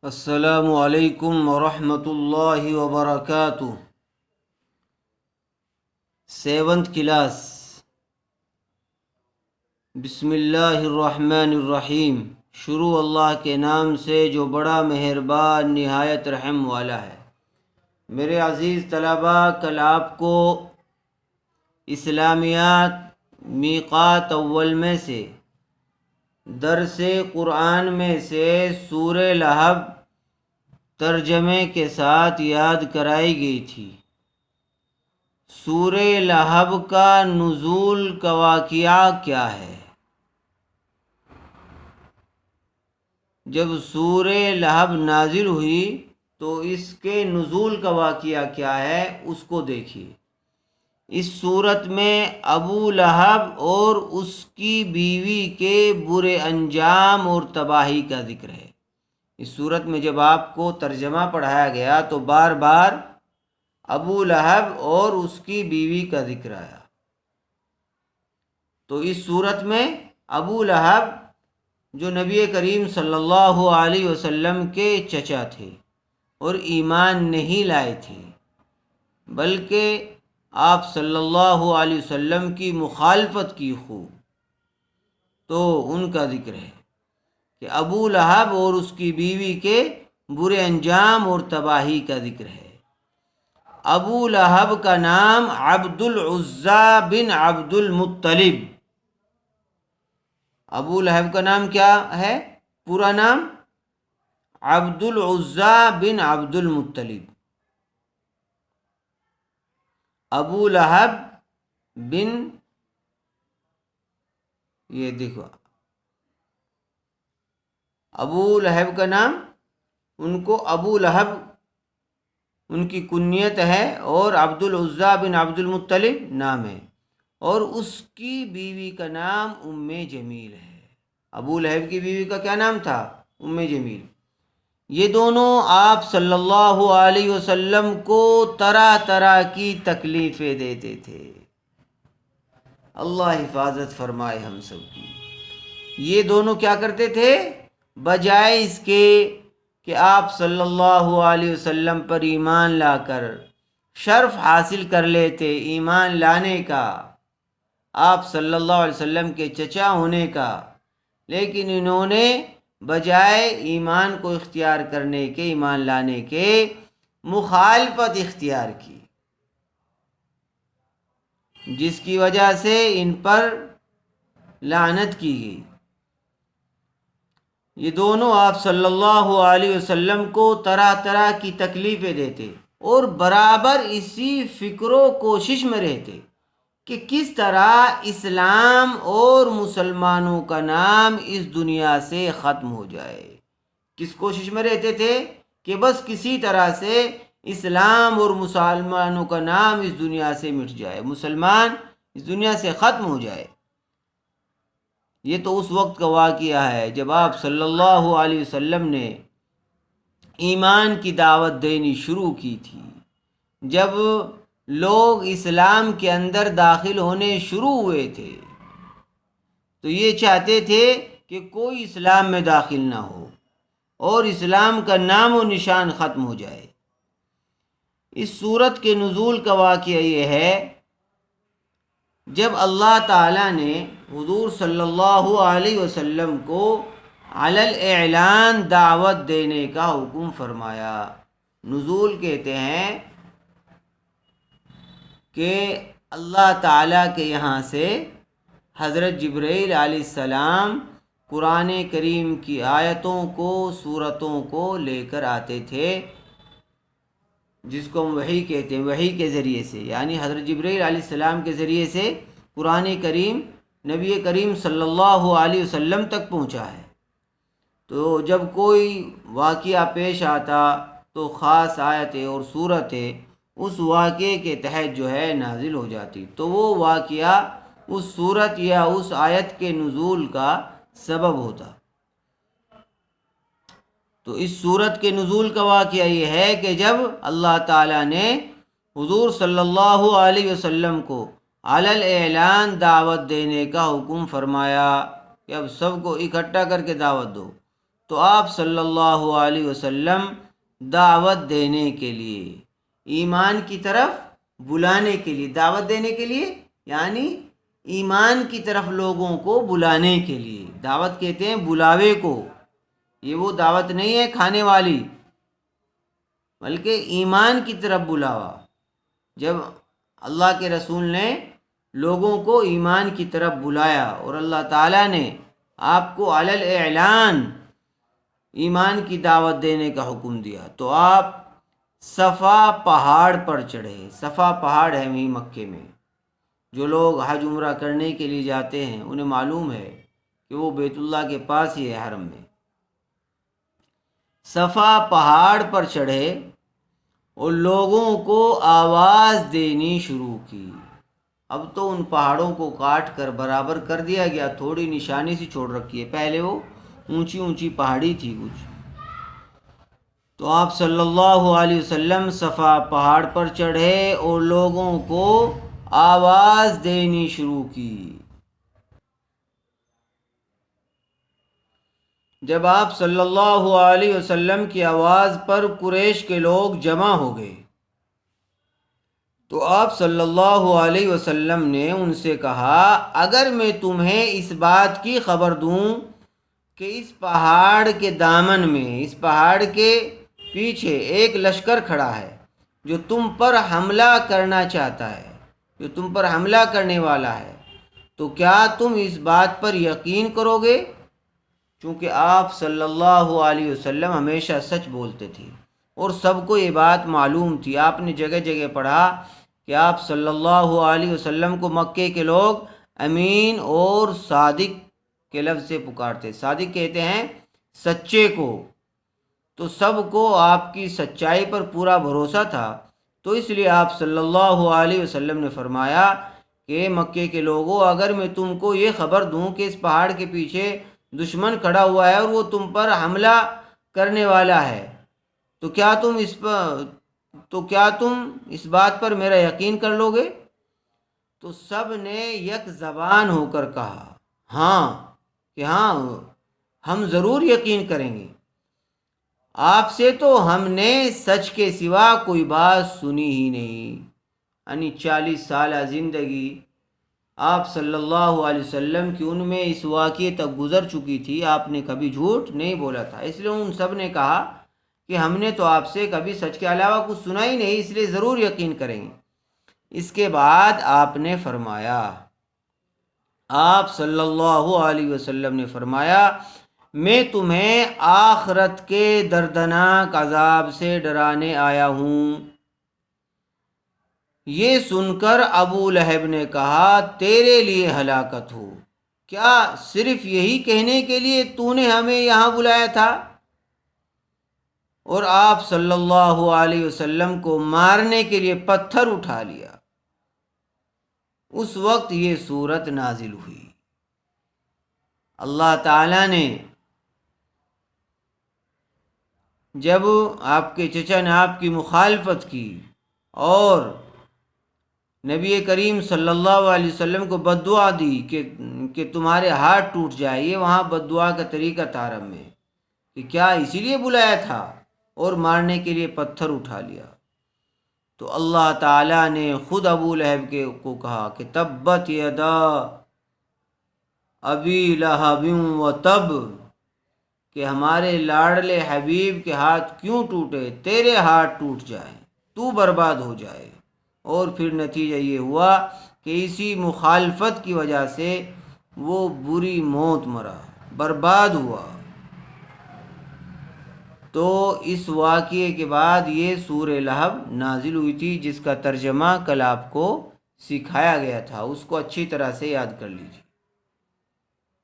السلام علیکم ورحمۃ اللہ وبرکاتہ۔ Seventh class. بسم اللہ الرحمن الرحیم۔ شروع اللہ کے نام سے جو بڑا مہربان نہایت رحم والا ہے۔ میرے عزیز طلباء، کل آپ کو اسلامیات میقات اول میں سے درس قرآن میں سے سورہ لہب ترجمے کے ساتھ یاد کرائی گئی تھی۔ سورہ لہب کا نزول کا واقعہ کیا ہے؟ جب سورہ لہب نازل ہوئی تو اس کے نزول کا واقعہ کیا ہے اس کو دیکھیے۔ اس صورت میں ابو لہب اور اس کی بیوی کے برے انجام اور تباہی کا ذکر ہے۔ اس صورت میں جب آپ کو ترجمہ پڑھایا گیا تو بار بار ابو لہب اور اس کی بیوی کا ذکر آیا۔ تو اس صورت میں ابو لہب جو نبی کریم صلی اللہ علیہ وسلم کے چچا تھے اور ایمان نہیں لائے تھے، بلکہ آپ صلی اللہ علیہ وسلم کی مخالفت کی خوب، تو ان کا ذکر ہے کہ ابو لہب اور اس کی بیوی کے برے انجام اور تباہی کا ذکر ہے۔ ابو لہب کا نام عبد العزیٰ بن عبد المطلب۔ ابو لہب کا نام کیا ہے؟ پورا نام عبد العزیٰ بن عبد المطلب۔ ابو لہب بن، یہ دیکھو، ابو لہب کا نام، ان کو ابو لہب ان کی کنیت ہے اور عبد العزیٰ بن عبد المطلب نام ہے، اور اس کی بیوی کا نام ام جمیل ہے۔ ابو لہب کی بیوی کا کیا نام تھا؟ ام جمیل۔ یہ دونوں آپ صلی اللہ علیہ وسلم کو طرح طرح کی تکلیفیں دیتے تھے۔ اللہ حفاظت فرمائے ہم سب کی۔ یہ دونوں کیا کرتے تھے؟ بجائے اس کے کہ آپ صلی اللہ علیہ وسلم پر ایمان لا کر شرف حاصل کر لیتے، ایمان لانے کا، آپ صلی اللہ علیہ وسلم کے چچا ہونے کا، لیکن انہوں نے بجائے ایمان کو اختیار کرنے کے، ایمان لانے کے، مخالفت اختیار کی، جس کی وجہ سے ان پر لعنت کی گئی۔ یہ دونوں آپ صلی اللہ علیہ وسلم کو طرح طرح کی تکلیفیں دیتے اور برابر اسی فکر و کوشش میں رہتے کہ کس طرح اسلام اور مسلمانوں کا نام اس دنیا سے ختم ہو جائے۔ کس کوشش میں رہتے تھے؟ کہ بس کسی طرح سے اسلام اور مسلمانوں کا نام اس دنیا سے مٹ جائے، مسلمان اس دنیا سے ختم ہو جائے۔ یہ تو اس وقت کا واقعہ ہے جب آپ صلی اللہ علیہ وسلم نے ایمان کی دعوت دینی شروع کی تھی، جب لوگ اسلام کے اندر داخل ہونے شروع ہوئے تھے تو یہ چاہتے تھے کہ کوئی اسلام میں داخل نہ ہو اور اسلام کا نام و نشان ختم ہو جائے۔ اس صورت کے نزول کا واقعہ یہ ہے، جب اللہ تعالیٰ نے حضور صلی اللہ علیہ وسلم کو علی الاعلان دعوت دینے کا حکم فرمایا۔ نزول کہتے ہیں کہ اللہ تعالیٰ کے یہاں سے حضرت جبرائیل علیہ السلام قرآن کریم کی آیتوں کو، سورتوں کو لے کر آتے تھے، جس کو ہم وحی کہتے ہیں۔ وحی کے ذریعے سے، یعنی حضرت جبرائیل علیہ السلام کے ذریعے سے قرآن کریم نبی کریم صلی اللہ علیہ وسلم تک پہنچا ہے۔ تو جب کوئی واقعہ پیش آتا تو خاص آیتیں اور صورتیں اس واقعے کے تحت جو ہے نازل ہو جاتی، تو وہ واقعہ اس صورت یا اس آیت کے نزول کا سبب ہوتا۔ تو اس صورت کے نزول کا واقعہ یہ ہے کہ جب اللہ تعالیٰ نے حضور صلی اللہ علیہ وسلم کو علی الاعلان دعوت دینے کا حکم فرمایا کہ اب سب کو اکٹھا کر کے دعوت دو، تو آپ صلی اللہ علیہ وسلم دعوت دینے کے لیے، ایمان کی طرف بلانے کے لیے، دعوت دینے کے لیے یعنی ایمان کی طرف لوگوں کو بلانے کے لیے، دعوت کہتے ہیں بلاوے کو، یہ وہ دعوت نہیں ہے کھانے والی، بلکہ ایمان کی طرف بلاوا۔ جب اللہ کے رسول نے لوگوں کو ایمان کی طرف بلایا اور اللہ تعالیٰ نے آپ کو علی الاعلان ایمان کی دعوت دینے کا حکم دیا، تو آپ صفا پہاڑ پر چڑھے۔ صفا پہاڑ ہے وہیں مکے میں، جو لوگ حج عمرہ کرنے کے لیے جاتے ہیں انہیں معلوم ہے کہ وہ بیت اللہ کے پاس ہی ہے حرم میں۔ صفا پہاڑ پر چڑھے اور لوگوں کو آواز دینی شروع کی۔ اب تو ان پہاڑوں کو کاٹ کر برابر کر دیا گیا، تھوڑی نشانی سی چھوڑ رکھی ہے، پہلے وہ اونچی اونچی پہاڑی تھی کچھ۔ تو آپ صلی اللہ علیہ وسلم صفا پہاڑ پر چڑھے اور لوگوں کو آواز دینی شروع کی۔ جب آپ صلی اللہ علیہ وسلم کی آواز پر قریش کے لوگ جمع ہو گئے تو آپ صلی اللہ علیہ وسلم نے ان سے کہا، اگر میں تمہیں اس بات کی خبر دوں کہ اس پہاڑ کے دامن میں، اس پہاڑ کے پیچھے ایک لشکر کھڑا ہے جو تم پر حملہ کرنا چاہتا ہے، جو تم پر حملہ کرنے والا ہے، تو کیا تم اس بات پر یقین کرو گے؟ چونکہ آپ صلی اللہ علیہ وسلم ہمیشہ سچ بولتے تھے اور سب کو یہ بات معلوم تھی۔ آپ نے جگہ جگہ پڑھا کہ آپ صلی اللہ علیہ وسلم کو مکے کے لوگ امین اور صادق کے لفظ سے پکارتے۔ صادق کہتے ہیں سچے کو، تو سب کو آپ کی سچائی پر پورا بھروسہ تھا، تو اس لیے آپ صلی اللہ علیہ وسلم نے فرمایا کہ مکے کے لوگوں، اگر میں تم کو یہ خبر دوں کہ اس پہاڑ کے پیچھے دشمن کھڑا ہوا ہے اور وہ تم پر حملہ کرنے والا ہے، تو کیا تم اس بات پر میرا یقین کر لو گے؟ تو سب نے یک زبان ہو کر کہا ہاں، کہ ہاں ہم ضرور یقین کریں گے، آپ سے تو ہم نے سچ کے سوا کوئی بات سنی ہی نہیں۔ یعنی 40 سالہ زندگی آپ صلی اللہ علیہ وسلم کی ان میں اس واقعے تک گزر چکی تھی، آپ نے کبھی جھوٹ نہیں بولا تھا، اس لیے ان سب نے کہا کہ ہم نے تو آپ سے کبھی سچ کے علاوہ کچھ سنا ہی نہیں، اس لیے ضرور یقین کریں گے۔ اس کے بعد آپ نے فرمایا، آپ صلی اللہ علیہ وسلم نے فرمایا، میں تمہیں آخرت کے دردناک عذاب سے ڈرانے آیا ہوں۔ یہ سن کر ابو لہب نے کہا، تیرے لیے ہلاکت ہو، کیا صرف یہی کہنے کے لیے تو نے ہمیں یہاں بلایا تھا؟ اور آپ صلی اللہ علیہ وسلم کو مارنے کے لیے پتھر اٹھا لیا۔ اس وقت یہ سورت نازل ہوئی۔ اللہ تعالیٰ نے جب آپ کے چچا نے آپ کی مخالفت کی اور نبی کریم صلی اللہ علیہ وسلم کو بد دعا دی کہ تمہارے ہاتھ ٹوٹ جائے، یہ وہاں بد دعا کا طریقہ تھا عرب میں، کہ کیا اسی لیے بلایا تھا، اور مارنے کے لیے پتھر اٹھا لیا۔ تو اللہ تعالیٰ نے خود ابو لہب کو کہا کہ تبت یدا ابی لہب و تب، کہ ہمارے لاڈلے حبیب کے ہاتھ کیوں ٹوٹے، تیرے ہاتھ ٹوٹ جائیں، تو برباد ہو جائے۔ اور پھر نتیجہ یہ ہوا کہ اسی مخالفت کی وجہ سے وہ بری موت مرا، برباد ہوا۔ تو اس واقعے کے بعد یہ سورہ لہب نازل ہوئی تھی، جس کا ترجمہ کل آپ کو سکھایا گیا تھا، اس کو اچھی طرح سے یاد کر لیجیے۔